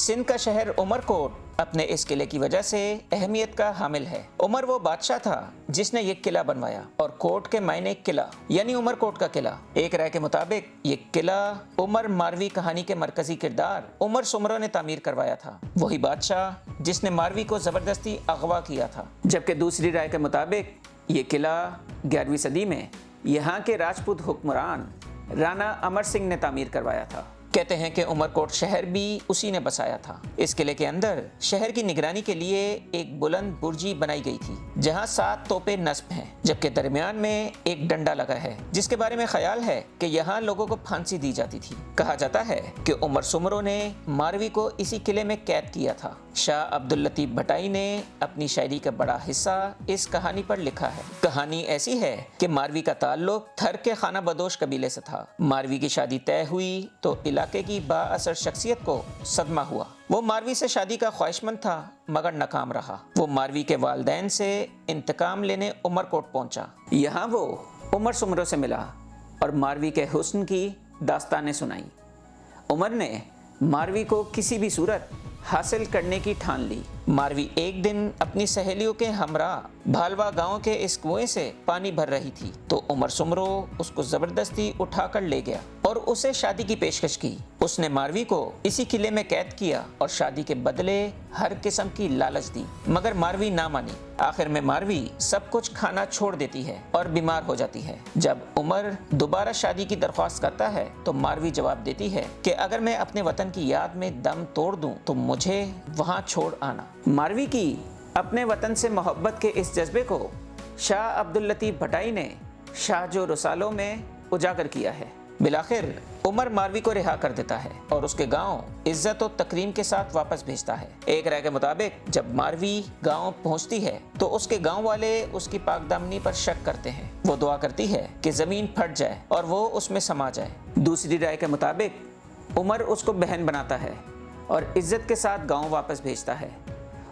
सिंध का शहर उमरकोट अपने इस किले की वजह से अहमियत का हामिल है। उमर वो बादशाह था जिसने ये किला बनवाया और कोट के मायने किला यानी उमरकोट का किला। एक राय के मुताबिक ये किला उमर मारवी कहानी के मरकजी किरदार उमर सुमरो ने तामीर करवाया था, वही बादशाह जिसने मारवी को जबरदस्ती अगवा किया था। जबकि दूसरी राय के मुताबिक ये किला 11वीं सदी में यहाँ के राजपूत हुक्मरान राणा अमर सिंह ने तामीर करवाया था। कहते हैं कि उमरकोट शहर भी उसी ने बसाया था। इस किले के अंदर शहर की निगरानी के लिए एक बुलंद बुर्जी बनाई गई थी जहां 7 तोपें नस्ब हैं, जबकि दरमियान में एक डंडा लगा है जिसके बारे में ख्याल है कि यहाँ लोगों को फांसी दी जाती थी। कहा जाता है कि उमर सुमरो ने मारवी को इसी किले में कैद किया था। शाह अब्दुल लतीफ भटाई ने अपनी शायरी का बड़ा हिस्सा इस कहानी पर लिखा है। कहानी ऐसी है कि मारवी का ताल्लुक थर के खाना बदोश कबीले से था। मारवी की शादी तय हुई तो इलाके की बाअसर शख्सियत को सदमा हुआ। वो मारवी से शादी का ख्वाहिशमंद था मगर नाकाम रहा। वो मारवी के वालिदैन से इंतकाम लेने उमरकोट पहुंचा। यहाँ वो उमर सुमरो से मिला और मारवी के हुस्न की दास्तानें सुनाई। उमर ने मारवी को किसी भी सूरत हासिल करने की ठान ली। मारवी एक दिन अपनी सहेलियों के हमरा भालवा गांव के इस कुएं से पानी भर रही थी तो उमर सुमरो उसको जबरदस्ती उठाकर ले गया और उसे शादी की पेशकश की। उसने मारवी को इसी किले में कैद किया और शादी के बदले हर किस्म की लालच दी, मगर मारवी ना मानी। आखिर में मारवी सब कुछ खाना छोड़ देती है और बीमार हो जाती है। जब उमर दोबारा शादी की दरख्वास्त करता है तो मारवी जवाब देती है कि अगर मैं अपने वतन की याद में दम तोड़ दूं तो मुझे वहां छोड़ आना। मारवी की अपने वतन से मोहब्बत के इस जज्बे को शाह अब्दुल लतीफ भटाई ने शाहजो रसालों में उजागर किया है। बिलाखिर उमर मारवी को रिहा कर देता है और उसके गांव इज्जत और तकरीम के साथ वापस भेजता है। एक राय के मुताबिक जब मारवी गांव पहुंचती है तो उसके गांव वाले उसकी पाकदामनी पर शक करते हैं। वो दुआ करती है कि जमीन फट जाए और वो उसमें समा जाए। दूसरी राय के मुताबिक उमर उसको बहन बनाता है और इज्जत के साथ गांव वापस भेजता है।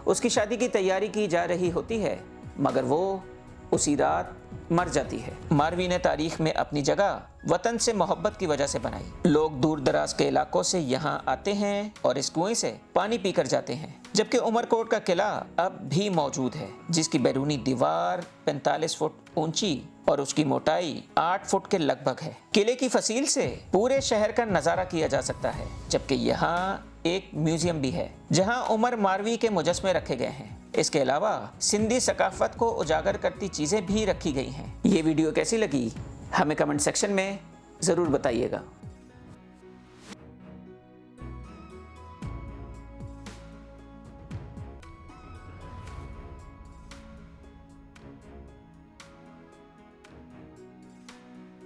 उसकी शादी की तैयारी की जा रही होती है मगर वो उसी रात मर जाती है। मारवी ने तारीख में अपनी जगह वतन से मोहब्बत की वजह से बनाई। लोग दूर दराज के इलाकों से यहाँ आते हैं और इस कुएं से पानी पीकर जाते हैं। जबकि उमरकोट का किला अब भी मौजूद है जिसकी बैरूनी दीवार 45 फुट ऊंची और उसकी मोटाई 8 फुट के लगभग है। किले की फसील से पूरे शहर का नजारा किया जा सकता है, जबकि यहाँ एक म्यूजियम भी है जहाँ उमर मारवी के मुजस्मे रखे गए हैं। इसके अलावा सिंधी सकाफत को उजागर करती चीजें भी रखी गई हैं। ये वीडियो कैसी लगी हमें कमेंट सेक्शन में ज़रूर बताइएगा।